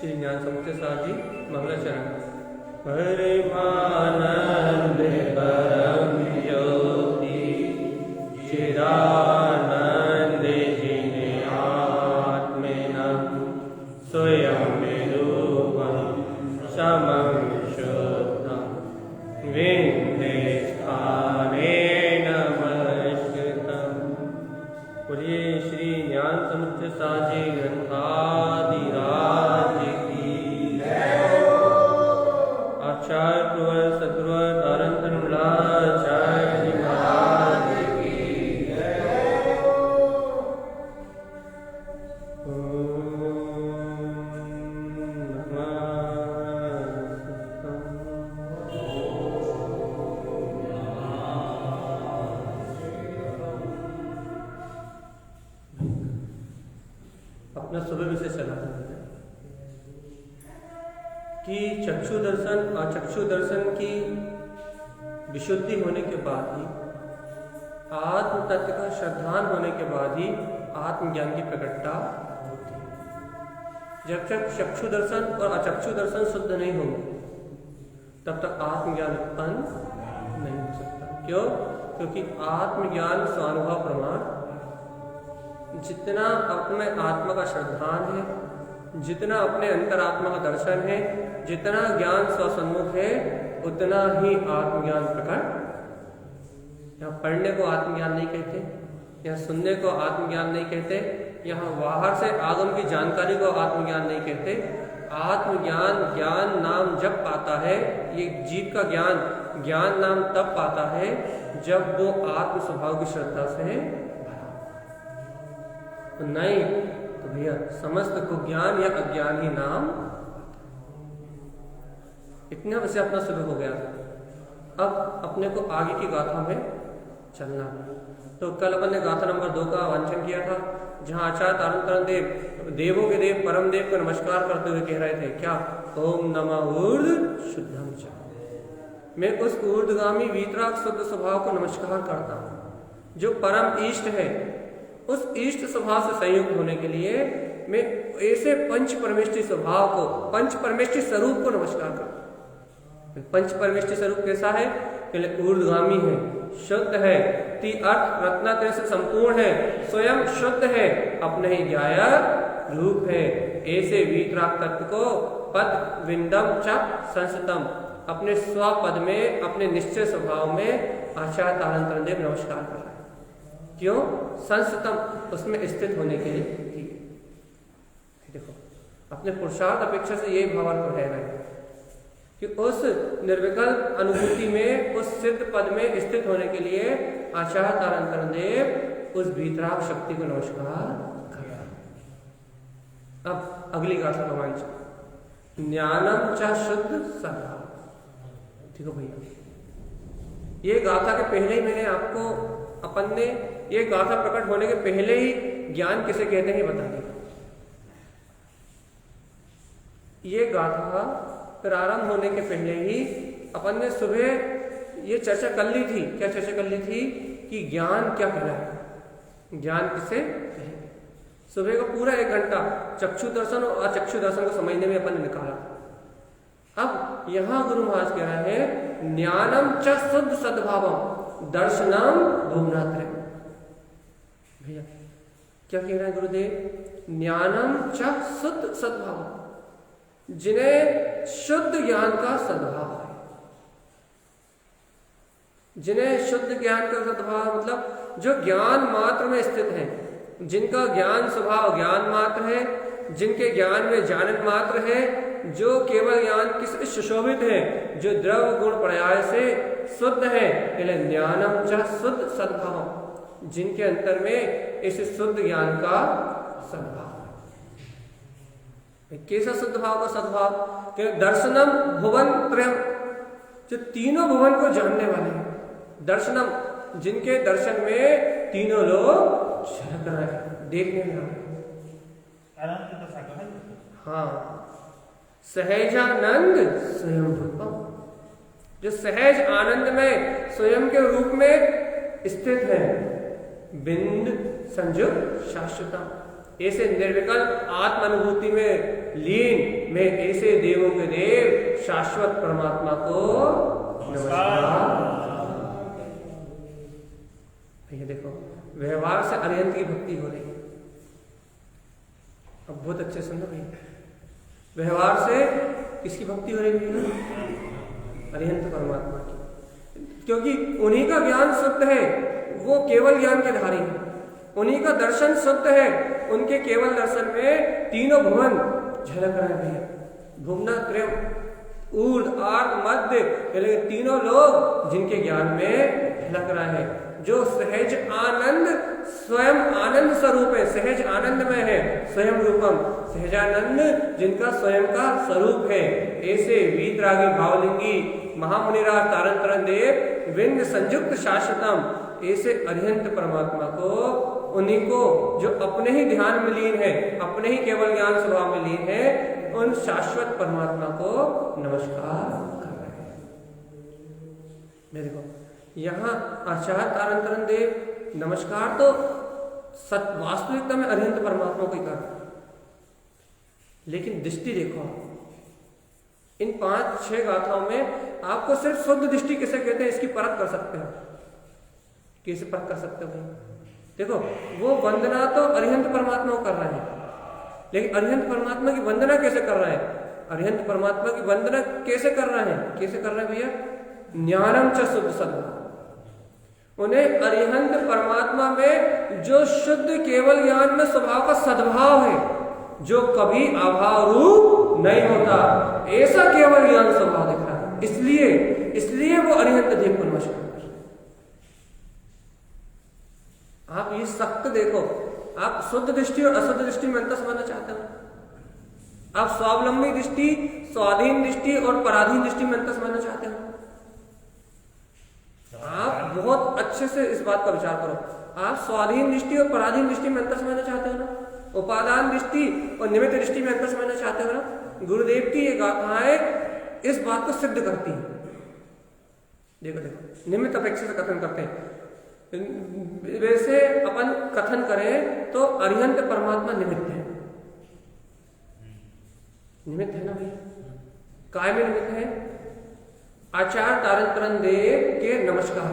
श्री ज्ञान समुच्चय सार जी मंगलाचरण। परमानंद परम ज्योति चिदानंद जिने आत्मेनं स्वयं रूपं समं शुद्धं विन्दे स्थानेन नमस्कृतं। बोलिए श्री ज्ञान समुच्चय सार जी ग्रंथाधिराज की आचार्य प्रवर सद्गुरु तारण तरुणाचार्य जी महाराज की अपना सुबह विषय चला कि चक्षु दर्शन अचक्षु दर्शन की विशुद्धि होने के बाद ही, आत्म तत्व का श्रद्धान होने के बाद ही आत्मज्ञान की प्रकटता होती है। जब तक चक्षु दर्शन और अचक्षु दर्शन शुद्ध नहीं होंगे तब तक आत्मज्ञान उत्पन्न नहीं हो सकता। क्यों? क्योंकि आत्मज्ञान स्वानुभव प्रमाण, जितना अपने आत्मा का श्रद्धान है, जितना अपने अंतरात्मा का दर्शन है, जितना ज्ञान स्वसन्मुख है, उतना ही आत्मज्ञान प्रकट। यहाँ पढ़ने को आत्मज्ञान नहीं कहते, यहाँ सुनने को आत्मज्ञान नहीं कहते, यहाँ बाहर से आगम की जानकारी को आत्मज्ञान नहीं कहते। आत्मज्ञान ज्ञान नाम जब पाता है, ये जीव का ज्ञान नाम तब पाता है जब वो आत्म स्वभाव की श्रद्धा से तो नहीं तो भैया समस्त को ज्ञान या अज्ञान ही नाम। इतना वैसे अपना शुरू हो गया। अब अपने को आगे की गाथा में चलना। तो कल अपन ने गाथा नंबर 2 का वांचन किया था, जहां आचार्य तारण देव देवों के देव परम देव को नमस्कार करते हुए कह रहे थे क्या? ओम नमः ऊर्ध्व शुद्धम च। मैं उस ऊर्ध्वगामी वीतराग शुद्ध स्वभाव को नमस्कार करता हूं जो परम इष्ट है। उस इष्ट स्वभाव से संयुक्त होने के लिए मैं ऐसे पंच परमेष्टि स्वभाव को, पंच परमेष्टि स्वरूप को नमस्कार करता हूं। पंच परमेष्टि स्वरूप कैसा है? पहले ऊर्ध्वगामी है, शुद्ध है, अर्थ रत्नात्रय से संपूर्ण है, स्वयं शुद्ध है, अपने ही ज्ञाय रूप है। ऐसे वीतराग तत्व को पद विंदम च संसतम, अपने स्वपद में, अपने निश्चय स्वभाव में आचार्य तारण देव नमस्कार कर रहे हैं। क्यों? संसतम, उसमें स्थित होने के लिए। ठीक है, देखो अपने पुरुषार्थ अपेक्षा से यही भावार्थ है कि उस निर्विकल्प अनुभूति में, उस सिद्ध पद में स्थित होने के लिए आचार्य तारण देव उस भीतराग शक्ति को नमस्कार कर रहे हैं। अब अगली गाथा का वांचन। ज्ञानम च शुद्ध सद्भाव। ठीक है भैया, ये गाथा के पहले ही मैंने आपको, अपन ने ये गाथा प्रकट होने के पहले ही ज्ञान किसे कहते हैं बता दिया। ये गाथा प्रारंभ होने के पहले ही अपन ने सुबह ये चर्चा कर ली थी। क्या चर्चा कर ली थी? कि ज्ञान क्या कहलाए, ज्ञान किसे कहेंगे। सुबह का पूरा 1 घंटा चक्षु दर्शन और अचक्षु दर्शन को समझने में अपन ने निकाला। अब यहां गुरु महाराज कह रहे हैं ज्ञानम च शुद्ध सद्भावम दर्शनम भुवनात्रय। भैया क्या कह रहे हैं गुरुदेव? ज्ञानम च शुद्ध सद्भाव, जिन्हें शुद्ध ज्ञान का सद्भाव है। जिन्हें शुद्ध ज्ञान का सद्भाव मतलब जो ज्ञान मात्र में स्थित है, जिनका ज्ञान स्वभाव ज्ञान मात्र है, जिनके ज्ञान में जानन मात्र है, जो केवल ज्ञान किस सुशोभित है, जो द्रव गुण पर्याय से शुद्ध है, ज्ञानम च शुद्ध सद्भाव, जिनके अंतर में इस शुद्ध ज्ञान का सद्भाव है। कैसा शुद्ध भाव का सद्भाव? दर्शनम भुवन त्रयम, जो तीनों भुवन को जानने वाले हैं। दर्शनम, जिनके दर्शन में तीनों लोग झलक रहे हैं, देखने में आ रहे हैं। हाँ, सहजानंद स्वयं रूपम, जो सहज आनंद में स्वयं के रूप में स्थित है। बिंद संजुग शाश्वतम, ऐसे निर्विकल्प आत्मानुभूति में लीन मैं ऐसे देवों के देव शाश्वत परमात्मा को नमस्कार। ये देखो व्यवहार से अरिहंत की भक्ति हो रही है। अब बहुत अच्छे सुनो भाई, व्यवहार से किसकी भक्ति हो रही है? अरिहंत परमात्मा की, क्योंकि उन्हीं का ज्ञान शुद्ध है, वो केवल ज्ञान के धारी है। उन्हीं का दर्शन शुद्ध है, उनके केवल दर्शन में तीनों भुवन झलक रहे हैं। भुवना त्रय ऊर्ध्व आर्ध मध्य तीनों लोग जिनके ज्ञान में झलक रहे हैं। जो सहज आनंद स्वयं आनंद स्वरूप है, सहज आनंद में है, स्वयं रूपम सहजानंद जिनका स्वयं का स्वरूप है। ऐसे वीतरागी भावलिंगी महामुनिराज तारण तरण देव विंद संयुक्त शाश्वतम ऐसे अरिहंत परमात्मा को, उन्हीं को जो अपने ही ध्यान में लीन है, अपने ही केवल ज्ञान स्वभाव में लीन है, उन शाश्वत परमात्मा को नमस्कार कर रहे हैं। देखो यहाँ आचार्य तारण तरण देव नमस्कार तो वास्तविकता में अरिहंत परमात्मा को ही कर रहे हैं, लेकिन दृष्टि देखो इन 5-6 गाथाओं में आपको सिर्फ शुद्ध दृष्टि किसे कहते हैं इसकी परख कर सकते हो। कैसे परख कर सकते हो भाई? देखो वो वंदना तो अरिहंत परमात्मा को कर रहे हैं, लेकिन अरिहंत परमात्मा की वंदना कैसे कर रहे हैं? अरिहंत परमात्मा की वंदना कैसे कर रहे हैं? कैसे कर रहे हैं भैया? ज्ञानम च शुद्ध सद्भाव। उन्हें अरिहंत परमात्मा में जो शुद्ध केवल ज्ञान में स्वभाव का सद्भाव है, जो कभी अभाव रूप नहीं होता, ऐसा केवल ज्ञान स्वभाव दिख रहा है। इसलिए वो अरिहंत देव को नमस्कार कर रहे हैं। आप ये सख्त देखो, आप शुद्ध दृष्टि और अशुद्ध दृष्टि में अंतर समझना चाहते हो? आप स्वावलंबी दृष्टि, स्वाधीन दृष्टि और पराधीन दृष्टि में अंतर समझना चाहते हो? आप बहुत अच्छे से इस बात का विचार करो। आप स्वाधीन दृष्टि और पराधीन दृष्टि में अंतर समझना चाहते हो ना? उपादान दृष्टि और निमित्त दृष्टि में अंतर समझना चाहते हो ना? गुरुदेव की ये गाथाएं इस बात को सिद्ध करती हैं। देखो निमित्त अपेक्षा से कथन करते हैं, वैसे अपन कथन करें तो अरिहंत परमात्मा निमित्त है। निमित्त है ना भैया? काय में निमित्त है? आचार्य तारण तरण देव के नमस्कार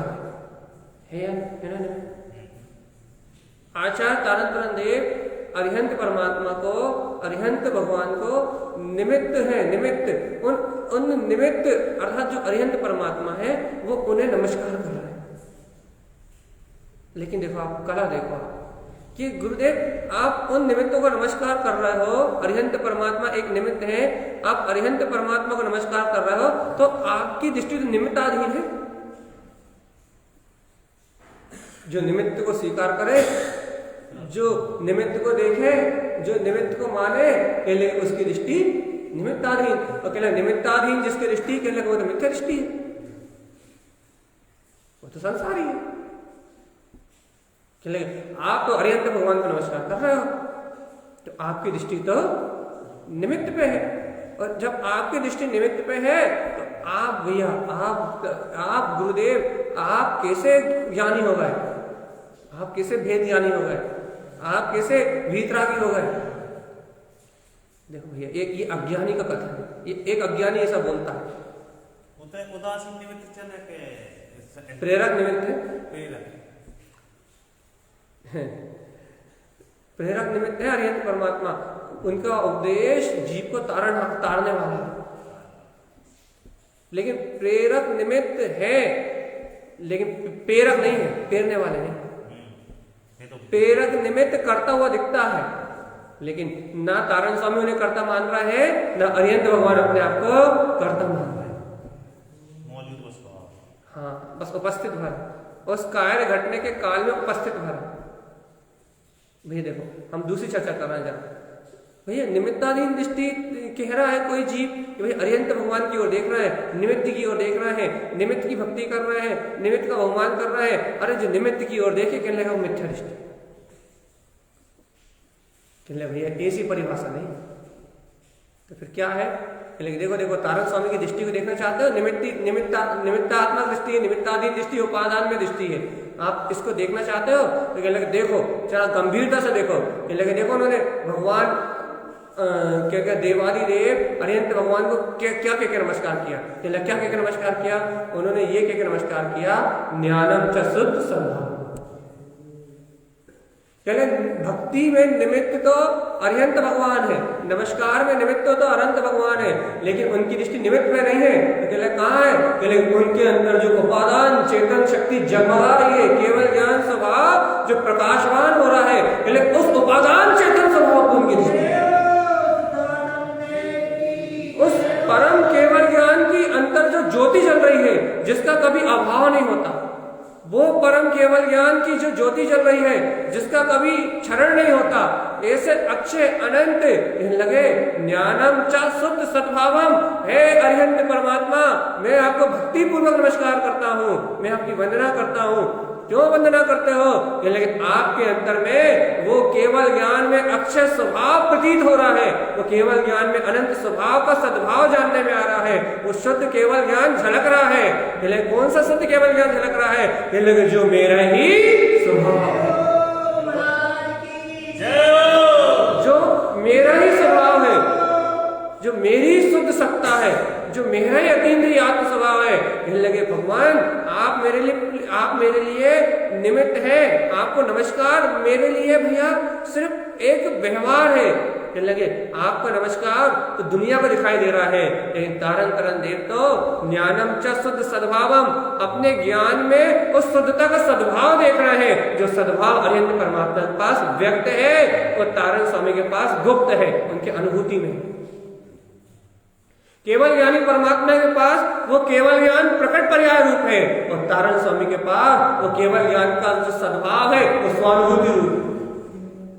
है ना? आचार्य तारण तरण देव अरिहंत परमात्मा को, अरिहंत भगवान को निमित्त है। निमित्त उन निमित्त अर्थात जो अरिहंत परमात्मा है वो उन्हें नमस्कार कर रहे हैं। लेकिन देखो आप कला देखो कि गुरुदेव आप उन निमित्तों को नमस्कार कर रहे हो, अरिहंत परमात्मा एक निमित्त है, आप अरिहंत परमात्मा को नमस्कार कर रहे हो, तो आपकी दृष्टि तो निमित्ताधीन है। जो निमित्त को स्वीकार करे, जो निमित्त को देखे, जो निमित्त को माने, कहले उसकी दृष्टि निमित्ताधीन, और कहले निमित्ताधीन जिसकी दृष्टि, कहले वो तो मिथ्या दृष्टि है, वो तो संसारी है। कहले आप तो अरिहंत भगवान को नमस्कार कर रहे हो, तो आपकी दृष्टि तो निमित्त पे है, और जब आपकी दृष्टि निमित्त पे है तो आप भैया आप गुरुदेव आप कैसे ज्ञानी हो गए? आप कैसे भेद ज्ञानी हो गए? आप कैसे वीतरागी हो गए? देखो भैया ये अज्ञानी का कथन है, ये एक अज्ञानी ऐसा बोलता है। उदासीन निमित्त चले के प्रेरक निमित्त है, प्रेरक निमित्त है अरिहंत परमात्मा। उनका उपदेश जीव को तारने वाला है, लेकिन प्रेरक निमित्त है, लेकिन प्रेरक नहीं है, पेरने वाले नहीं। प्रेरक निमित्त करता हुआ दिखता है, लेकिन ना तारण स्वामी उन्हें कर्ता मान रहा है, ना अरिहंत भगवान अपने आप को कर्ता मान रहा है। मौजूद बस हाँ, बस उपस्थित भर, उस कार्य घटने के काल में उपस्थित भर। भैया देखो हम दूसरी चर्चा कर रहे हैं जरा। भैया निमित्ताधीन दृष्टि कह रहा है कोई जीव कि भाई अरिहंत भगवान की ओर देख रहा है, निमित्त की ओर देख रहा है, निमित्त की भक्ति कर रहा है, निमित्त का अवमान कर रहा है। अरे जो निमित्त की ओर देखे कहने लगा वो मिथ्या दृष्टि। कहने लगा भैया ऐसी परिभाषा नहीं, तो फिर क्या है? लेकिन देखो देखो तारक स्वामी की दृष्टि को देखना चाहते हो, निमित्तात्मक दृष्टि है, निमित्ताधीन दृष्टि, उपादान में दृष्टि है। आप इसको देखना चाहते हो तो कहने लगे देखो जरा गंभीरता से देखो। कहने लगे देखो उन्होंने भगवान क्या क्या देवादिदेव अरिहंत भगवान को क्या क्या कह के नमस्कार किया। कहने लगे क्या कह के नमस्कार किया? उन्होंने ये कह के नमस्कार किया, ज्ञानम च शुद्ध सद्भाव। कहले भक्ति में निमित्त तो अरिहंत भगवान है, नमस्कार में निमित्त तो अनंत भगवान है, लेकिन उनकी दृष्टि निमित्त में नहीं है। तो कहले कहाँ है? कहले उनके अंदर जो उपादान चेतन शक्ति जगमगा रही है, केवल ज्ञान स्वभाव जो प्रकाशवान हो रहा है, कहले उस उपादान चेतन स्वभाव को उनकी दृष्टि, उस परम केवल ज्ञान की अंतर जो ज्योति जल रही है, जिसका कभी अभाव नहीं होता, वो परम केवल ज्ञान की जो ज्योति जल रही है, जिसका कभी क्षरण नहीं होता, ऐसे अक्षय अनंत लगे ज्ञानम च शुद्ध सद्भावम। हे अरिहंत परमात्मा, मैं आपको भक्ति पूर्वक नमस्कार करता हूँ, मैं आपकी वंदना करता हूँ। क्यों वंदना करते हो? लेकिन आपके अंतर में वो केवल ज्ञान में अक्षय स्वभाव प्रतीत हो रहा है, वो केवल ज्ञान में अनंत स्वभाव का सद्भाव जानने में आ रहा है, वो शुद्ध केवल ज्ञान झलक रहा है। लेकिन कौन सा शुद्ध केवल ज्ञान झलक रहा है? लेकिन जो मेरा ही स्वभाव है, जो मेरा ही स्वभाव है, जो मेरी शुद्ध सत्ता है, जो मेरा ही अतीन्द्रिय आत्म स्वभाव है। कहने लगे भगवान आप मेरे लिए निमित्त है, आपको नमस्कार मेरे लिए भैया सिर्फ एक व्यवहार है। कहने लगे आपका नमस्कार तो दुनिया को दिखाई दे रहा है, लेकिन तारण तरण देव तो ज्ञानम च शुद्ध सद्भावम, अपने ज्ञान में उस शुद्धता का सद्भाव देख रहे हैं, जो सद्भाव अरिहंत परमात्मा के पास व्यक्त है और तारण स्वामी के पास गुप्त है, उनकी अनुभूति में। केवल ज्ञानी परमात्मा के पास वो केवल ज्ञान प्रकट पर्याय रूप है, और तारण स्वामी के पास वो केवल ज्ञान का जो सद्भाव है वो स्वानुभूति रूप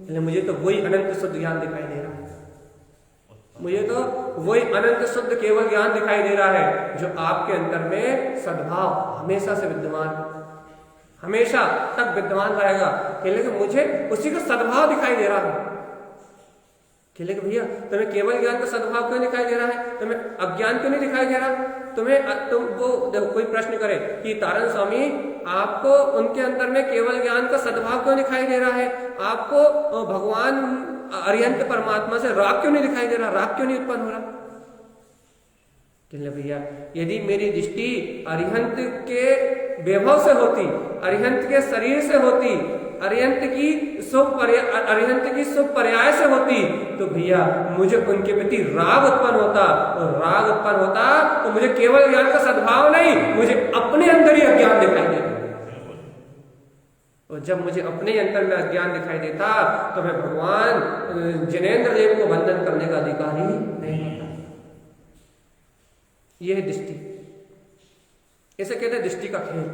है। मुझे तो वही अनंत शुद्ध ज्ञान दिखाई दे रहा है, मुझे तो वही अनंत शुद्ध केवल ज्ञान दिखाई दे रहा है, जो आपके अंदर में सद्भाव हमेशा से विद्यमान, हमेशा तक विद्यमान रहेगा। लेकिन मुझे उसी का सद्भाव दिखाई दे रहा है। कहले कि भैया तुम्हें केवल ज्ञान का सद्भाव क्यों दिखाई दे रहा है, तुम्हें अज्ञान क्यों नहीं दिखाई दे रहा? तुम वो देखो कोई प्रश्न करे कि तारण स्वामी आपको उनके अंदर में केवल ज्ञान का सद्भाव क्यों दिखाई दे रहा है, आपको भगवान अरिहंत परमात्मा से राग क्यों नहीं दिखाई दे रहा, राग क्यों नहीं उत्पन्न हो रहा? कहले भैया यदि मेरी दृष्टि अरिहंत के वैभव से होती, अरिहंत के शरीर से होती, अरिहंत की शुभ पर्याय से होती, तो भैया मुझे उनके प्रति राग उत्पन्न होता, और राग उत्पन्न होता तो मुझे केवल ज्ञान का सद्भाव नहीं, मुझे अपने अंदर ही अज्ञान दिखाई देता, और जब मुझे अपने अंदर में अज्ञान दिखाई देता तो मैं भगवान जिनेंद्र देव को वंदन करने का अधिकारी नहीं होता। यह है दृष्टि, इसे कहते हैं दृष्टि का खेल,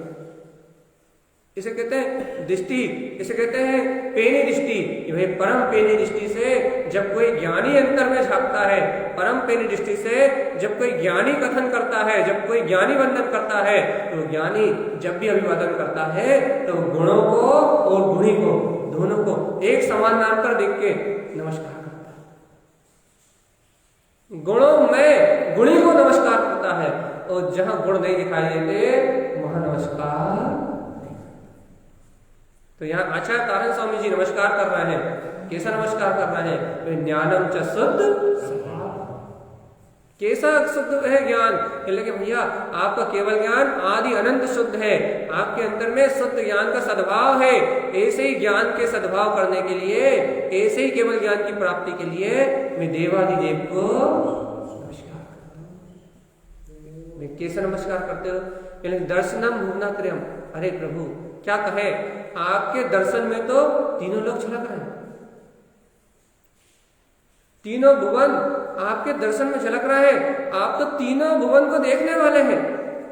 इसे कहते हैं दृष्टि, इसे कहते हैं पेनी दृष्टि। भाई परम पेनी दृष्टि से जब कोई ज्ञानी अंतर में झांकता है, परम पेनी दृष्टि से जब कोई ज्ञानी कथन करता है, जब कोई ज्ञानी वंदन करता है, तो ज्ञानी जब भी अभिवादन करता है तो गुणों को और गुणी को दोनों को एक समान नाम पर देख के नमस्कार करता है। गुणों में गुणी को नमस्कार करता है, और जहां गुण नहीं दिखाई देते वहां नमस्कार। तो यहाँ आचार्य तारण स्वामी जी नमस्कार कर रहे हैं, कैसा नमस्कार कर रहे हैं? ज्ञानम च शुद्ध सद्भाव। कैसा शुद्ध है ज्ञान? लेकिन भैया आपका केवल ज्ञान आदि अनंत शुद्ध है, आपके अंदर में शुद्ध ज्ञान का सद्भाव है। ऐसे ही ज्ञान के सद्भाव करने के लिए, ऐसे ही केवल ज्ञान की प्राप्ति के लिए मैं देवादिदेव को नमस्कार करता हूँ। मैं कैसे नमस्कार करते हो? दर्शनम भुवनात्रयम। अरे प्रभु क्या कहे, आपके दर्शन में तो तीनों लोग झलक रहे हैं, तीनों भुवन आपके दर्शन में झलक रहा है, आप तो तीनों भुवन को देखने वाले हैं।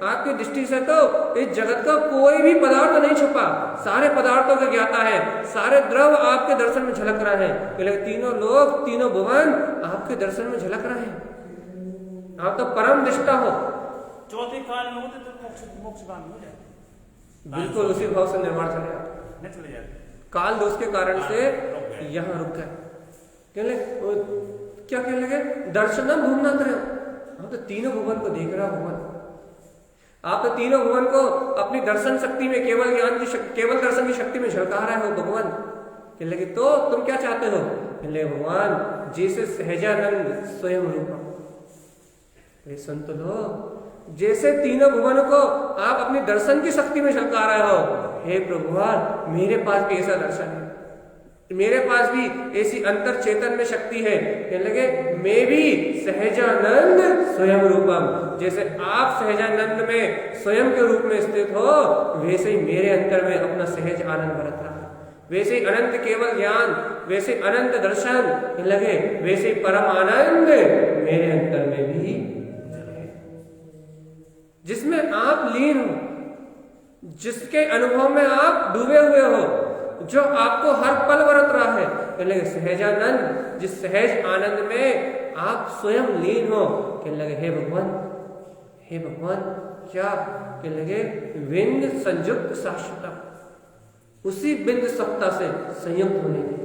आपकी दृष्टि से तो इस जगत का कोई भी पदार्थ नहीं छुपा, सारे पदार्थों का ज्ञाता है, सारे द्रव आपके दर्शन में झलक रहे हैं। लेकिन तीनों लोग, तीनों भुवन आपके दर्शन में झलक रहे हैं। आप तो परम दृष्टा हो। चौथे काल में होते तो मोक्षगामी हो जाए, बिल्कुल उसी भाव से निर्माण चले जाते, काल दोष के कारण से यहाँ रुक गए। क्या कहने लगे? दर्शनम भुवनात्रयम, आप तो तीनों भुवन को देख रहा भुवन, आप तो तीनों भुवन को अपनी दर्शन शक्ति में, केवल ज्ञान की केवल दर्शन की शक्ति में झलका रहे हो भगवान। कहने लगे तो तुम क्या चाहते हो? कहने लगे भगवान जैसे सहजानंद स्वयं रूपम, सुन तो लो, जैसे तीनों भुवनों को आप अपनी दर्शन की शक्ति में झलका रहे हो, हे प्रभुवान मेरे पास भी ऐसा दर्शन है, मेरे पास भी ऐसी अंतर चेतन में शक्ति है। कहने लगे मैं भी सहजानंद स्वयं रूपम, जैसे आप सहजानंद में स्वयं के रूप में स्थित हो, वैसे ही मेरे अंतर में अपना सहज आनंद बरत रहा है, वैसे ही अनंत केवल ज्ञान, वैसे अनंत दर्शन। कहने लगे वैसे ही परम आनंद मेरे अंतर में भी है, जिसमें आप लीन हो, जिसके अनुभव में आप डूबे हुए हो, जो आपको हर पल बरत रहा है। कहने लगे सहजानंद, जिस सहज आनंद में आप स्वयं लीन हो। कहने लगे हे भगवान, हे भगवान क्या? कहने लगे विंद संयुक्त शाश्वत, उसी बिंद सत्ता से संयुक्त होने के लिए,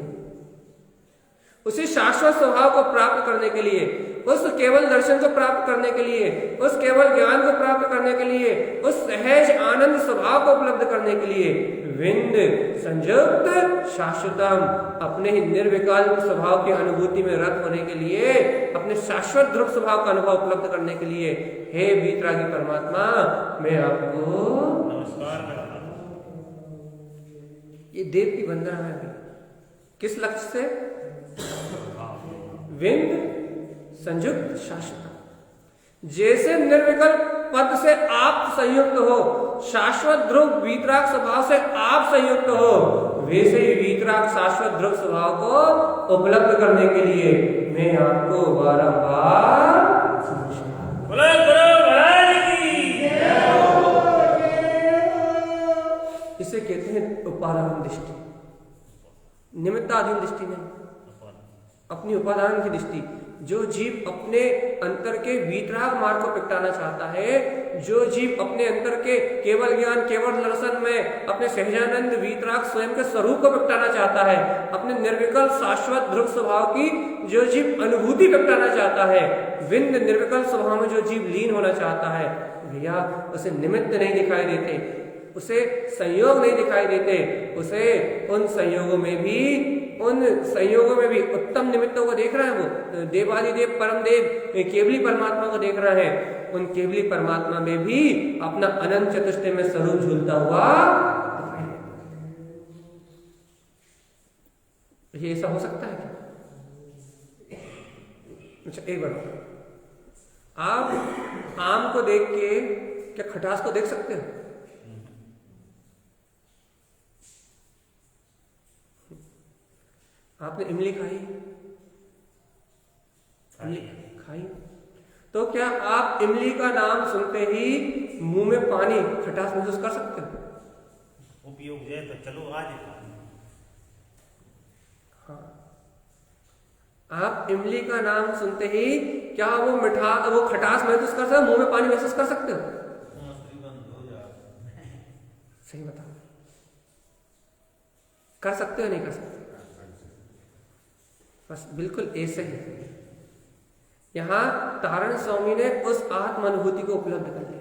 उसी शाश्वत स्वभाव को प्राप्त करने के लिए, उस केवल दर्शन को प्राप्त करने के लिए, उस केवल ज्ञान को प्राप्त करने के लिए, उस सहज आनंद स्वभाव को उपलब्ध करने के लिए, विंद संयुक्त शाश्वतम, अपने ही निर्विकल्प स्वभाव की अनुभूति में रत होने के लिए, अपने शाश्वत ध्रुव स्वभाव का अनुभव उपलब्ध करने के लिए, हे वीतरागी परमात्मा मैं आपको नमस्कार करता हूं। ये देव की वंदना है अभी किस लक्ष्य से? विंद संयुक्त शाश्वत, जैसे निर्विकल्प पद से आप संयुक्त हो, शाश्वत ध्रुव वीतराग स्वभाव से आप संयुक्त हो, वैसे ही वीतराग शाश्वत ध्रुव स्वभाव को उपलब्ध करने के लिए मैं आपको बारंबार इसे कहते हैं उपादान दृष्टि, निमित्ताधीन दृष्टि नहीं, अपनी उपादान की दृष्टि। जो जीव अपने अंतर के वीतराग मार्ग को प्रगटाना चाहता है, जो जीव अपने अंतर के केवल ज्ञान केवल दर्शन में अपने सहजानंद वीतराग स्वयं के स्वरूप को प्रगटाना चाहता है, अपने निर्विकल्प शाश्वत ध्रुव स्वभाव की जो जीव अनुभूति प्रगटाना चाहता है, विंद निर्विकल्प स्वभाव में जो जीव लीन होना चाहता है, भैया उसे निमित्त नहीं दिखाई देते, उसे संयोग नहीं दिखाई देते, उसे उन संयोगों में भी उत्तम निमित्तों को देख रहा है। वो देवादिदेव परम देव केवली परमात्मा को देख रहा है, उन केवली परमात्मा में भी अपना अनंत चतुष्टय में स्वरूप झूलता हुआ दिखाई देता है। ये ऐसा हो सकता है क्या? अच्छा एक बार, आप आम को देख के क्या खटास को देख सकते हो? आपने इमली खाई तो क्या आप इमली का नाम सुनते ही मुंह में पानी खटास महसूस कर सकते हो? उपयोग जाए तो चलो आज। हाँ, आप इमली का नाम सुनते ही क्या वो खटास महसूस कर सकते हो, मुंह में पानी महसूस कर सकते हो? सही बताओ, कर सकते हो नहीं कर सकते? बस बिल्कुल ऐसे ही यहां तारण स्वामी ने उस आत्म अनुभूति को उपलब्ध कर लिया।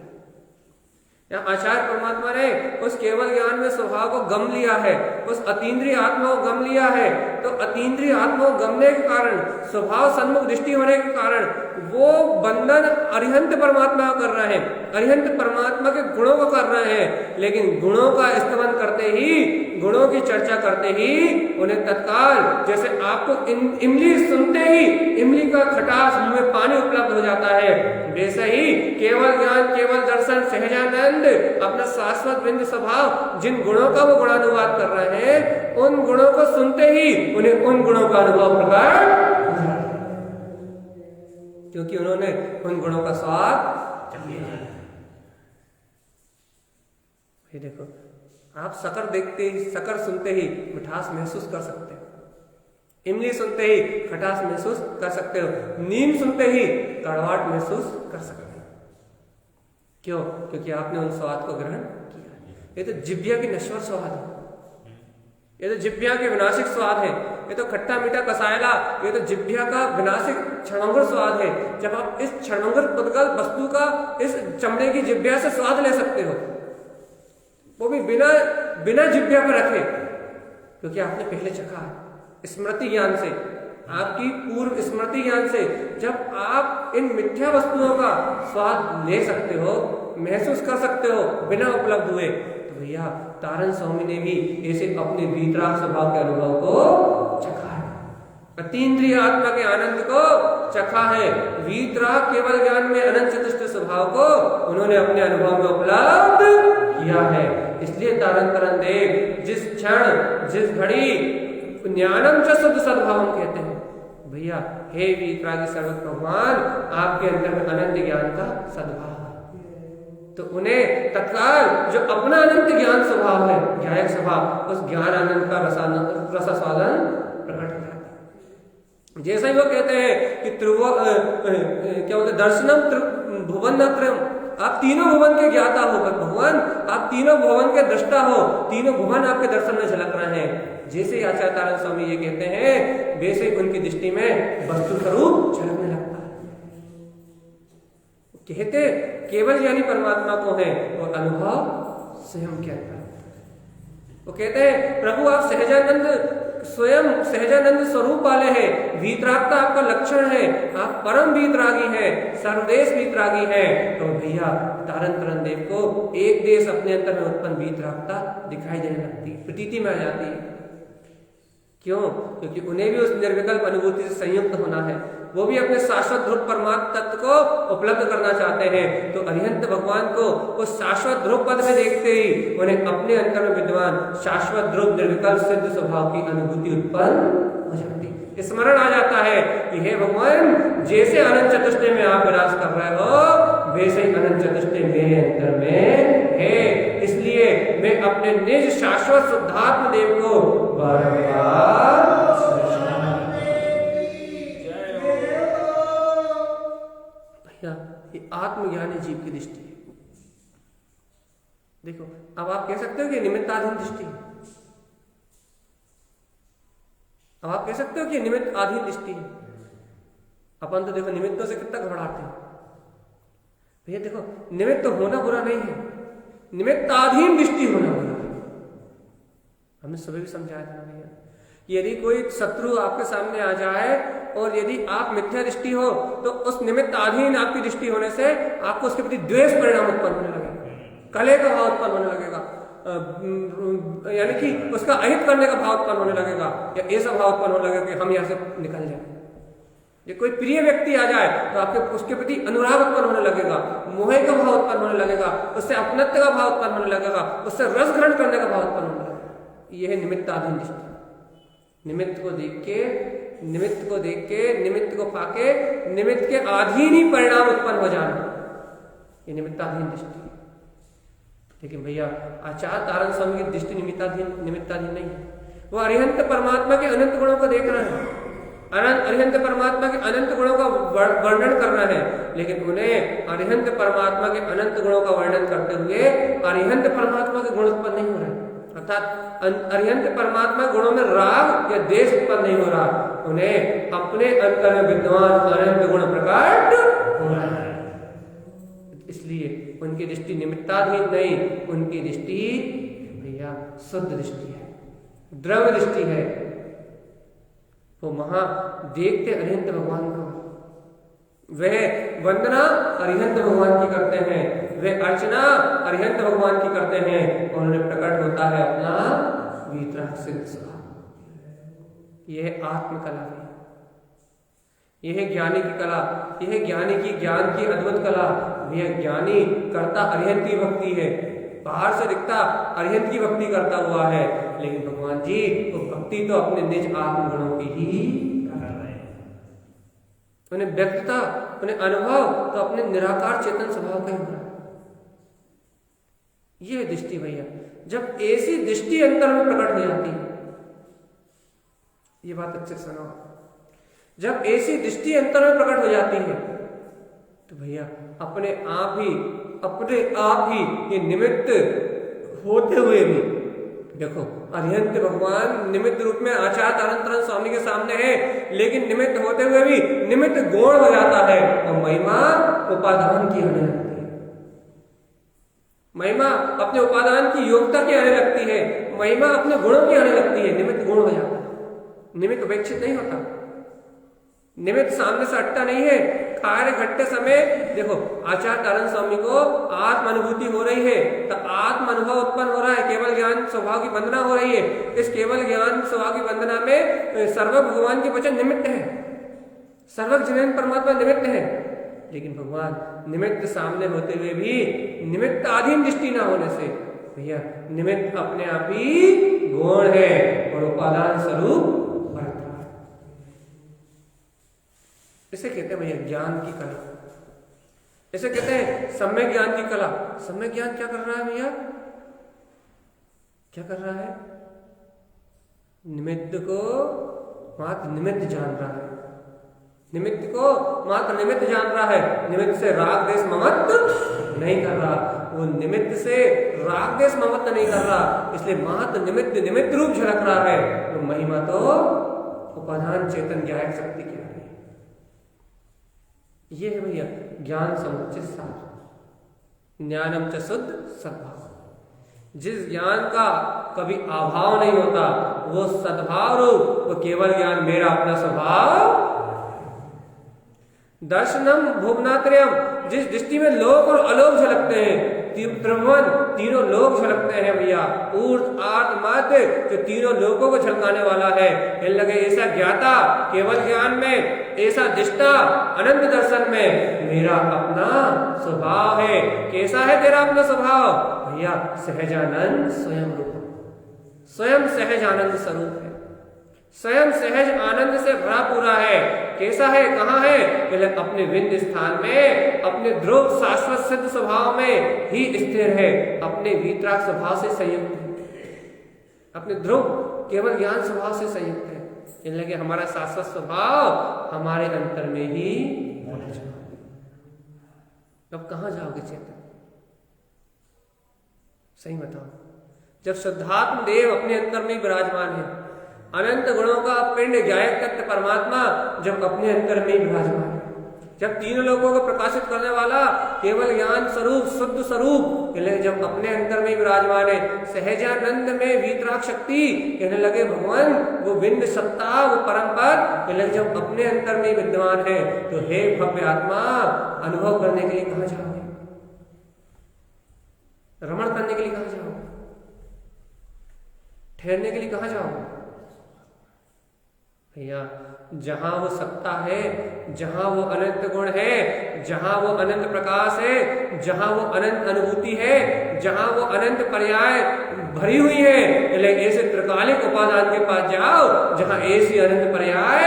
यहाँ आचार्य परमात्मा ने उस केवल ज्ञान में स्वभाव को गम लिया है, उस अतीन्द्रिय आत्मा को गम लिया है। तो अतीन्द्रिय आत्मा को गमने के कारण, स्वभाव सन्मुख दृष्टि होने के कारण वो बंधन अरिहंत परमात्मा को कर रहे हैं, अरिहंत परमात्मा के गुणों को कर रहे हैं। लेकिन गुणों का स्तवन करते ही, गुणों की चर्चा करते ही उन्हें तत्काल, जैसे आपको इमली सुनते ही इमली का खटास मुंह में पानी उपलब्ध हो जाता है, वैसे ही केवल ज्ञान केवल दर्शन सहजानंद अपना शाश्वत बिंद स्वभाव जिन गुणों का वो गुणानुवाद कर रहे हैं, उन गुणों को सुनते ही उन्हें उन गुणों का अनुभव प्रकट, क्योंकि उन्होंने उन गुणों का स्वाद लिया। ये देखो, आप शक्कर देखते ही, शक्कर सुनते ही मिठास महसूस कर सकते हो, इमली सुनते ही खटास महसूस कर सकते हो, नीम सुनते ही कड़वाहट महसूस कर सकते हो। क्यों? क्योंकि आपने उन स्वाद को ग्रहण किया। ये तो जिव्या की नश्वर स्वाद है, ये तो जिभ्या के विनाशिक स्वाद है, ये तो खट्टा मीठा कसायला, ये तो जिभ्या का विनाशिक क्षणभंगुर स्वाद है। जब आप इस क्षणभंगुर पुद्गल वस्तु का इस चमड़े की जिभ्या से स्वाद ले सकते हो, वो भी बिना बिना जिभ्या पर रखे, क्योंकि आपने पहले चखा है स्मृति ज्ञान से, आपकी पूर्व स्मृति ज्ञान से। जब आप इन मिथ्या वस्तुओं का स्वाद ले सकते हो, महसूस कर सकते हो बिना उपलब्ध हुए, तो भैया तारण स्वामी ने भी ऐसे अपने वीतराग स्वभाव के अनुभव को चखा है, अतीन्द्रिय आत्मा के आनंद को चखा है। वीतराग केवल ज्ञान में अनंत चतुष्ट स्वभाव को उन्होंने अपने अनुभव में उपलब्ध किया है। इसलिए तारण तरण देव जिस क्षण जिस घड़ी ज्ञानम च शुद्ध सद्भावम कहते हैं, भैया हे वीतरागी सर्वत्र भगवान, आपके अंदर में अनंत ज्ञान का सद्भाव है, तो उन्हें तत्काल जो अपना अनंत ज्ञान स्वभाव है, ज्ञायक स्वभाव, उस ज्ञान आनंद का रसास्वादन प्रकट हो जाता है। जैसा ही वो कहते हैं कि क्या बोलते दर्शनम भुवन त्रयम, आप तीनों भुवन के ज्ञाता हो भगवान, आप तीनों भुवन के दृष्टा हो, तीनों भुवन आपके दर्शन में झलक रहे हैं। जैसे आचार्य तारण स्वामी ये कहते हैं, वैसे उनकी दृष्टि में वस्तु स्वरूप झलकने लगता है। कहते केवल ज्ञानी परमात्मा को है और अनुभव स्वयं के अंदर। वो कहते हैं प्रभु आप सहजानंद स्वयं सहजानंद स्वरूप वाले हैं, वीतरागता आपका लक्षण है, आप परम वीतरागी हैं, सर्वदेश वीतरागी हैं। तो भैया तारण तरण देव को एक देश अपने अंदर में उत्पन्न वीतरागता दिखाई देने लगती है, प्रतीति में आ जाती है। क्यों? क्योंकि उन्हें भी उस निर्विकल्प अनुभूति से संयुक्त होना है, वो भी अपने शाश्वत ध्रुव परमात्म तत्व को उपलब्ध करना चाहते हैं। तो अरिहंत भगवान को उस शाश्वत ध्रुव पद में देखते ही उन्हें अपने अंतर में विद्यमान शाश्वत ध्रुव निर्विकल्प सिद्ध स्वभाव की अनुभूति उत्पन्न हो जाती है। स्मरण आ जाता है कि हे भगवान, जैसे अनंत चतुष्टय में आप विराज कर रहे हो, वैसे ही अनंत चतुष्टय मेरे अंतर में है। इसलिए मैं अपने निज शाश्वत शुद्धात्म देव को बारंबार ये आत्मज्ञानी जीव की दृष्टि है। देखो अब आप कह सकते हो कि निमित्ताधीन दृष्टि है, अब आप कह सकते हो कि निमित्त आधीन दृष्टि है। अपन तो देखो निमित्तों से कितना घबराते हैं भैया। देखो निमित्त तो होना बुरा नहीं है, निमित्ताधीन दृष्टि होना बुरा है। हमने सुबह भी समझाया था भैया, यदि कोई शत्रु आपके सामने आ जाए और यदि आप मिथ्या दृष्टि हो, तो उस निमित्त अधीन आपकी दृष्टि होने से आपको उसके प्रति द्वेष परिणाम उत्पन्न होने लगेगा, कलह का भाव उत्पन्न होने लगेगा, यानी कि उसका अहित करने का भाव उत्पन्न होने लगेगा, या ऐसा भाव उत्पन्न होने लगेगा कि हम यहाँ से निकल जाए। ये कोई प्रिय व्यक्ति आ जाए तो आपके उसके प्रति अनुराग उत्पन्न होने लगेगा, मोह का भाव उत्पन्न होने लगेगा, उससे अपनत्व का भाव उत्पन्न होने लगेगा, उससे रस ग्रहण करने का भाव उत्पन्न होने लगेगा। यह है निमित्ताधीन दृष्टि। निमित्त को देख के, निमित्त को पाके निमित्त के अधीन ही परिणाम उत्पन्न हो जाना, ये निमित्ताधीन दृष्टि है। लेकिन भैया आचार्य तारण स्वामी की दृष्टि निमित्ताधीन नहीं है। वो अरिहंत परमात्मा के अनंत गुणों को देख रहे हैं, अरिहंत परमात्मा के अनंत गुणों का वर्णन कर रहे हैं, लेकिन उन्हें अरिहंत परमात्मा के अनंत गुणों का वर्णन करते हुए अरिहंत परमात्मा के गुण उत्पन्न नहीं हो रहे, अर्थात अरिहंत परमात्मा गुणों में राग या द्वेष उत्पन्न नहीं हो रहा, उन्हें अपने अंतर में विद्यमान अनंत गुण प्रकट हो रहा है। इसलिए उनकी दृष्टि निमित्ताधीन नहीं, उनकी दृष्टि भैया शुद्ध दृष्टि है, द्रव्य दृष्टि है। वो महा देखते अरिहंत भगवान को, वह वंदना अरिहंत भगवान की करते हैं, वह अर्चना अरिहंत भगवान की करते हैं, और उन्हें प्रकट होता है अपना वीतराग सिद्ध स्वभाव। यह आत्मकला है, यह ज्ञानी की कला, यह ज्ञानी की ज्ञान की अद्भुत कला। यह ज्ञानी करता अरिहंत की भक्ति है, बाहर से दिखता अरिहंत की भक्ति करता हुआ है, लेकिन भगवान जी वो भक्ति तो अपने निज आत्मगुणों की ही कर रहे हैं। उन्हें व्यक्तता, उन्हें अनुभव तो अपने निराकार चेतन स्वभाव का ही हो रहा है। यह दृष्टि भैया, जब ऐसी दृष्टि अंतर में प्रकट हो जाती है, ये बात अच्छे से सुनो, जब ऐसी दृष्टि अंतर में प्रकट हो जाती है तो भैया अपने आप ही ये निमित्त होते हुए भी देखो अरिहंत भगवान निमित्त रूप में आचार्य तारण स्वामी के सामने है, लेकिन निमित्त होते हुए भी निमित्त गौण हो जाता है और महिमा उपादान की होने लगती है। महिमा अपने उपादान की योग्यता की आने लगती है, महिमा अपने गुणों की आने लगती है, निमित्त गुण हो जाता है। निमित्त अपेक्षित नहीं होता, निमित्त सामने से हटता नहीं है। कार्य घटते समय देखो आचार्य तारण स्वामी को आत्म अनुभूति हो रही है, तो आत्म अनुभव उत्पन्न हो रहा है, केवल ज्ञान स्वभाव की वंदना हो रही है। इस केवल ज्ञान स्वभाव की वंदना में सर्वज्ञ भगवान के वचन निमित्त है, सर्वज्ञ जिनेन्द्र परमात्मा निमित्त है। लेकिन भगवान निमित्त सामने होते हुए भी निमित्त आधीन दृष्टि ना होने से भैया निमित्त अपने आप ही गौण है और उपादान स्वरूप वर्तमान। इसे कहते हैं भैया ज्ञान की कला, इसे कहते हैं सम्यक ज्ञान की कला। सम्यक ज्ञान क्या कर रहा है भैया, क्या कर रहा है? निमित्त को मात्र निमित्त जान रहा है, निमित्त को मात्र निमित्त जान रहा है, निमित्त से राग देश ममत्व नहीं कर रहा, वो निमित्त से राग देश ममत्व नहीं कर रहा, इसलिए मात्र निमित्त निमित्त रूप झलक रहा है। तो महिमा तो उपादान चेतन ज्ञायक शक्ति की है। ये है भैया ज्ञान समुचित सार, ज्ञानम च शुद्ध सद्भाव। जिस ज्ञान का कभी अभाव नहीं होता वो सद्भाव रूप, वो केवल ज्ञान मेरा अपना स्वभाव। दर्शनम भुवनात्रयम, जिस दृष्टि में लोक और अलोक झलकते हैं, त्रिभुवन तीनों लोक झलकते हैं भैया, ऊर्ध्व आर्त मध्य जो तीनों लोकों को झलकाने वाला है। इन लगे ऐसा ज्ञाता केवल ज्ञान में, ऐसा दिष्टा अनंत दर्शन में मेरा अपना स्वभाव है। कैसा है तेरा अपना स्वभाव भैया? सहजानंद स्वयं रूप, स्वयं सहजानंद स्वरूप है, स्वयं सहज आनंद से भरा पूरा है। कैसा है, कहाँ है? पहले अपने विंद स्थान में, अपने ध्रुव शाश्वत सिद्ध स्वभाव में ही स्थिर है, अपने वीतराग स्वभाव से संयुक्त है, अपने ध्रुव केवल ज्ञान स्वभाव से संयुक्त है। इन लगे हमारा शाश्वत स्वभाव हमारे अंतर में ही होना चाहिए। अब कहाँ जाओगे चेतन? सही बताओ। जब शुद्धात्म देव अपने अंतर में विराजमान है, अनंत गुणों का पिंड ज्ञायक तत्व परमात्मा जब अपने अंतर में विराजमान है, जब तीनों लोगों को प्रकाशित करने वाला केवल ज्ञान स्वरूप शुद्ध स्वरूप जब अपने अंतर में विराजमान है, सहजानंद में वीतराग शक्ति कहने लगे भगवान, वो बिंद सत्ता, वो परम पद जब अपने अंतर में विद्यमान है, तो हे भव्य आत्मा अनुभव करने के लिए कहाँ जाओगे? रमण करने के लिए कहाँ जाओगे? ठहरने के लिए कहाँ जाओगे भैया? जहां वो सत्ता है, जहां वो अनंत गुण है, जहां वो अनंत प्रकाश है, जहां वो अनंत अनुभूति है, जहां वो अनंत पर्याय भरी हुई है, ऐसे त्रिकालिक उपादान के पास जाओ जहां ऐसी अनंत पर्याय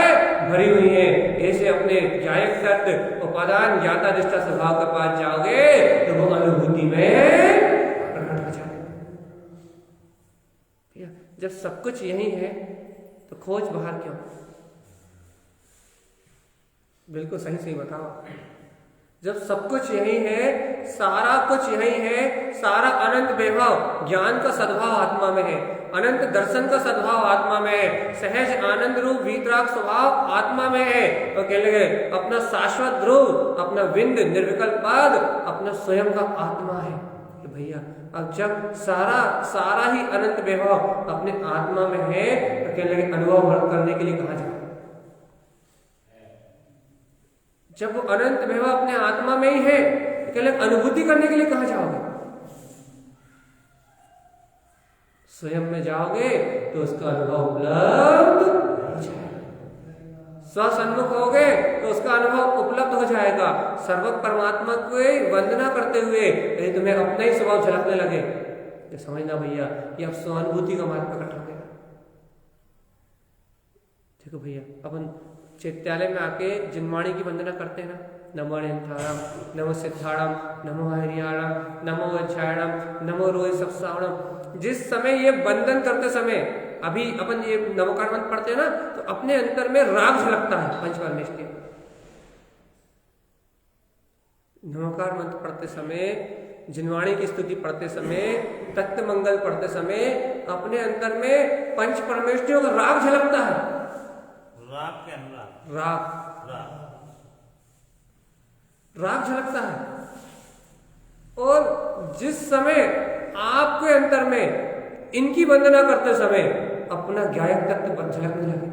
भरी हुई है। ऐसे अपने ज्ञायक तत्व उपादान ज्ञाता दृष्टा स्वभाव के पास जाओगे तो वो अनुभूति में प्रकट हो जाएगा। जब सब कुछ यही है तो खोज बाहर क्यों? बिल्कुल सही सही बताओ। जब सब कुछ यही है, सारा कुछ यही है, सारा अनंत वैभव ज्ञान का सद्भाव आत्मा में है, अनंत दर्शन का सद्भाव आत्मा में है, सहज आनंद रूप वीतराग स्वभाव आत्मा में है, और कहने लगे अपना शाश्वत ध्रुव, अपना विंद निर्विकल्प पद अपना स्वयं का आत्मा है। भैया अब जब सारा ही अनंत वैभव अपने आत्मा में है, तो कहने लगे अनुभव करने के लिए कहाँ जाओ? जब वो अनंत वैभव अपने आत्मा में ही है, तो कहने लगे अनुभूति करने के लिए कहाँ जाओगे? स्वयं में जाओगे तो उसका अनुभव उपलब्ध हो जाएगा, स्वसन्मुख होगे तो उसका अनुभव उपलब्ध हो जाएगा। सर्वज्ञ परमात्मा को वंदना करते हुए यदि तुम्हें अपना ही स्वभाव झलकने लगे तो समझना भैया ये अब स्वानुभूति का मार्ग प्रकट हो गया। देखो भैया अपन चैत्यालय में आके जिनवाणी की वंदना करते हैं ना, नमो अनंतारम, नमो सिद्धाणम, नमो हरियाणम, नमो वज्रायणम, नमो रोहि सप्सावणम। जिस समय ये वंदन करते समय अभी अपन ये नमोकार मंत्र पढ़ते हैं ना, तो अपने अंतर में राग झलकता है पंचपरमेष्ठी। नमोकार मंत्र पढ़ते समय जिनवाणी की स्तुति पढ़ते समय, तत्व मंगल पढ़ते समय अपने अंतर में पंच परमेष्ठियों का राग झलकता है। राग के अनुराग, राग राग राग झलकता है। और जिस समय आपके अंतर में इनकी वंदना करते समय अपना गायक तत्व झलकने लगे,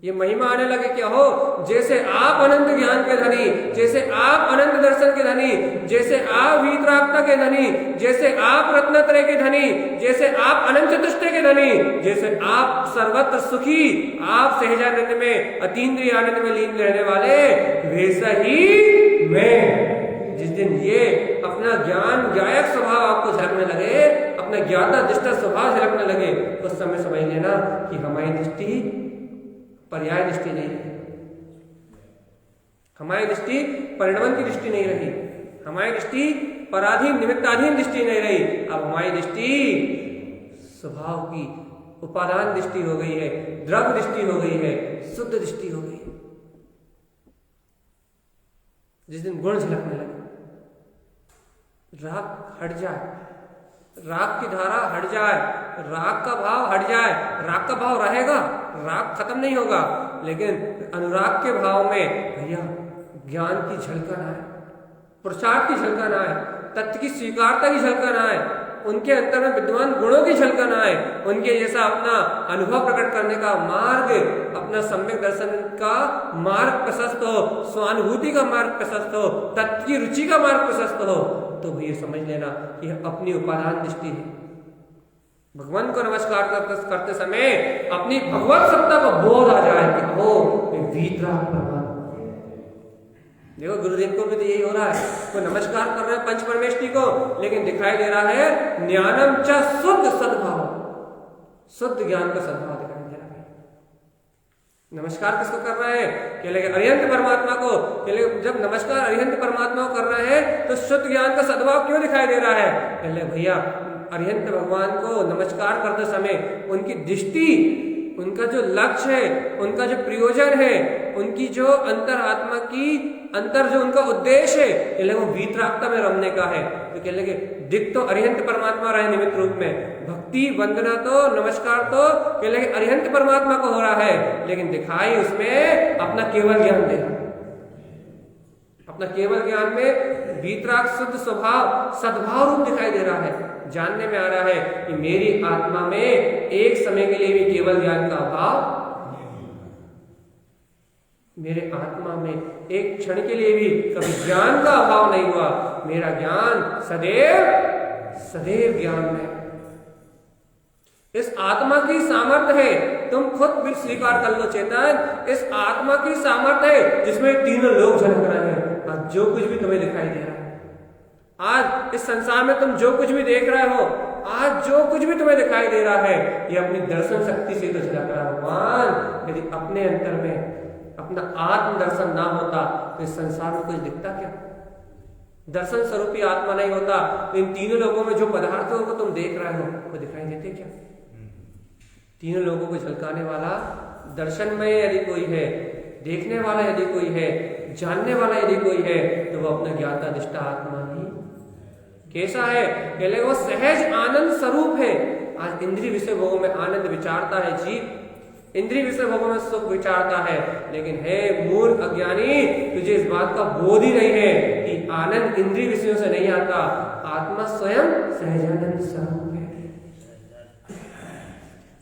ये महिमा आने लगे, क्या हो, जैसे आप अनंत ज्ञान के धनी, जैसे आप अनंत दर्शन के धनी, जैसे आप वीतरागता के धनी, जैसे आप रत्नत्रय के धनी, जैसे आप अनंत चतुष्टय के धनी, जैसे आप सर्वत्र सुखी, आप सहजानंद में अतीन्द्रिय आनंद में लीन रहने वाले, वैसा ही मैं। जिस दिन ये अपना ज्ञान गायक स्वभाव आपको झलकने लगे, अपना ज्ञाता दृष्टा स्वभाव झलकने लगे, उस समय समझ लेना कि हमारी दृष्टि पर्याय दृष्टि नहीं रही, हमारी दृष्टि परिणमन की दृष्टि नहीं रही, हमारी दृष्टि पराधीन निमित्ताधीन दृष्टि नहीं रही। अब हमारी दृष्टि स्वभाव की उपादान दृष्टि हो गई है, द्रव्य दृष्टि हो गई है, शुद्ध दृष्टि हो गई है। जिस दिन गुण झलकने लगे, राग हट जाए, राग की धारा हट जाए, राग का भाव हट जाए, राग का भाव रहेगा, राग खत्म नहीं होगा, लेकिन अनुराग के भाव में भैया ज्ञान की झलकन आए, पुरुषार्थ की झलकन आए, तत्व की स्वीकारता की झलकन आए, उनके अंतर में विद्वान गुणों की झलकन आए, उनके जैसा अपना अनुभव प्रकट करने का मार्ग, अपना सम्यक दर्शन का मार्ग प्रशस्त हो, स्वानुभूति का मार्ग प्रशस्त हो, तत्व की रुचि का मार्ग प्रशस्त हो, तो भैया समझ लेना कि अपनी उपादान दृष्टि है। भगवान को नमस्कार करते समय अपनी भगवत सत्ता का बोध आ जाए कि हो वीतराग परमात्मा। देखो गुरुदेव को भी तो यही हो रहा है, वो नमस्कार कर रहे हैं पंच परमेष्ठी को, लेकिन दिखाई दे रहा है ज्ञानम च शुद्ध सद्भाव, शुद्ध ज्ञान का सद्भाव दिखाई दे रहा है। नमस्कार किसको कर रहा है? कह लगे अरिहंत परमात्मा को। कह लगे जब नमस्कार अरिहंत परमात्मा को कर रहा है तो शुद्ध ज्ञान का सद्भाव क्यों दिखाई दे रहा है? कह लगे भैया अरिहंत भगवान को नमस्कार करते समय उनकी दृष्टि, उनका जो लक्ष्य है, उनका जो प्रयोजन है, उनकी जो अंतर आत्मा की अंतर जो उनका उद्देश्य है, कह लगे वो वीतरागता में रमने का है। तो कह लगे दिख तो अरिहंत परमात्मा रहे निमित्त रूप में, भक्ति वंदना तो नमस्कार तो कह लगे अरिहंत परमात्मा को हो रहा है, लेकिन दिखाई उसमें अपना केवल ज्ञान दे, अपना केवल ज्ञान में वीतराग शुद्ध स्वभाव सद्भाव रूप दिखाई दे रहा है। जानने में आ रहा है कि मेरी आत्मा में एक समय के लिए भी केवल ज्ञान का अभाव, मेरे आत्मा में एक क्षण के लिए भी कभी ज्ञान का अभाव नहीं हुआ। मेरा ज्ञान सदैव सदैव ज्ञान में। इस आत्मा की सामर्थ्य है, तुम खुद भी स्वीकार कर लो चेतन, इस आत्मा की सामर्थ्य है जिसमें तीनों लोग झलक रहे हैं। आज जो कुछ भी तुम्हें दिखाई दे रहा है, आज इस संसार में तुम जो कुछ भी देख रहे हो, आज जो कुछ भी तुम्हें दिखाई दे रहा है, ये अपनी दर्शन शक्ति से तो झलक रहा है। भगवान यदि अपने अंतर में अपना आत्म दर्शन ना होता तो इस संसार में कुछ दिखता क्या? दर्शन स्वरूपी आत्मा नहीं होता तो इन तीनों लोगों में जो पदार्थों को तुम देख रहे हो वो दिखाई देते क्या? तीनों लोगों को झलकाने वाला दर्शन में यदि कोई है, देखने वाला यदि कोई है, जानने वाला यदि कोई है, तो वो अपना ज्ञाता दृष्टा आत्मा ही कैसा है? कह ले वो सहज आनंद स्वरूप है। आज इंद्रिय विषय भोगों में आनंद विचारता है जीव, इंद्रिय विषय भोगों में सुख विचारता है, लेकिन है मूर्ख अज्ञानी, तुझे इस बात का बोध ही नहीं है कि आनंद इंद्रिय विषयों से नहीं आता, आत्मा स्वयं सहजानंद स्वरूप है,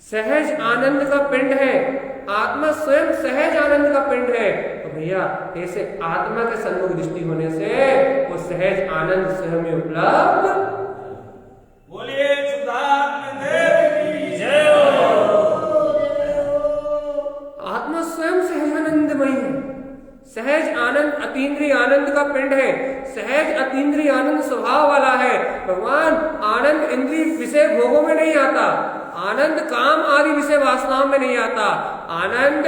सहज आनंद का पिंड है, आत्मा स्वयं सहज आनंद का पिंड है। तो भैया ऐसे आत्मा के सन्मुख दृष्टि होने से वो सहज आनंद स्वयं में उपलब्ध। बोलिए शुद्धात्मा देव की जय हो। आत्मा स्वयं सहजानंदमय है, सहज आनंद अतीन्द्रिय आनंद का पिंड है, सहज अतीन्द्रिय आनंद स्वभाव वाला है। भगवान आनंद इंद्रिय विषय भोगों में नहीं आता, आनंद काम आदि विषय वासनाओं में नहीं आता, आनंद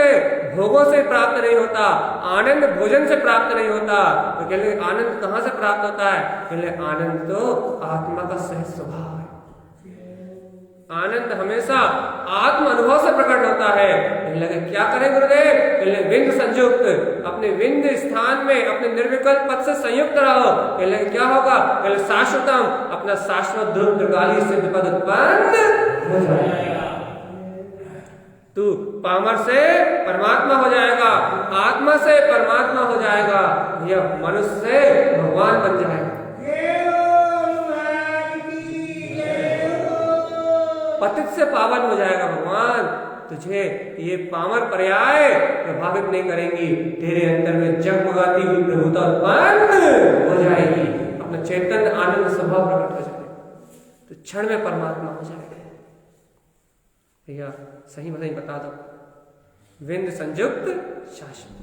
भोगों से प्राप्त नहीं होता, आनंद भोजन से प्राप्त नहीं होता। तो कह ले आनंद कहां से प्राप्त होता है? कह ले आनंद तो आत्मा का सहज स्वभाव है। आनंद हमेशा आत्म अनुभव से प्रकट होता है। कहने लगे क्या करें गुरुदेव? कहने लगे विंद संयुक्त, अपने विंद स्थान में अपने निर्विकल्प पद से संयुक्त रहो। कहने लगे क्या होगा? कहने लगे शाश्वतम, अपना शाश्वत ध्रुव त्रिकाली सिद्ध पद उत्पन्न हो जाएगा। तू पामर से परमात्मा हो जाएगा, आत्मा से परमात्मा हो जाएगा, यह मनुष्य से भगवान बन जाएगा। पतित से पावन हो जाएगा भगवान। तुझे ये पामर पर्याय प्रभावित नहीं करेंगी, तेरे अंदर में जगमगाती हुई प्रभुता उत्पन्न हो जाएगी, अपना चैतन्य आनंद स्वभाव प्रकट हो जाएगा, तो क्षण में परमात्मा हो जाएगा। भैया सही बताइए, बता दो, विंद संयुक्त शाश्वत,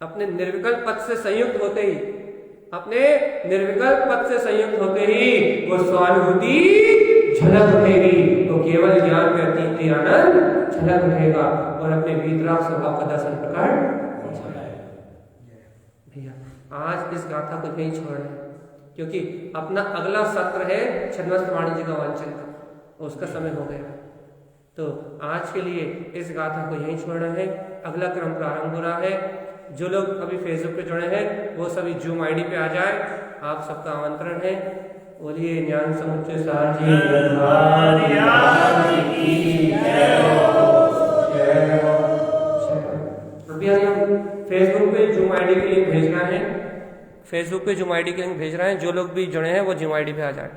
अपने निर्विकल्प पद से संयुक्त होते ही, अपने निर्विकल्प पद से संयुक्त होते ही वो स्वानुभूति झलक उठेगी, तो केवल ज्ञान में अतीत आनंद झलक उठेगा और अपने भीतराग स्वभाव का दर्शन प्रकट हो जाएगा। भैया आज इस गाथा को यही छोड़ रहे हैं, क्योंकि अपना अगला सत्र है छद्मस्त वाणी जी का वांचन का, उसका समय हो गया। तो आज के लिए इस गाथा को यही छोड़ रहे हैं, अगला क्रम प्रारंभ हो रहा है। जो लोग अभी फेसबुक पे जुड़े हैं वो सभी जूम आईडी पे आ जाए, आप सबका आमंत्रण है। बोलिए ज्ञान समुच्चय सार जी अभी हम फेसबुक पे जूम आईडी के लिंक भेज रहे हैं, फेसबुक पे जूम आईडी के लिंक भेज रहे हैं, जो लोग भी जुड़े हैं वो जूम आईडी पे आ जाए।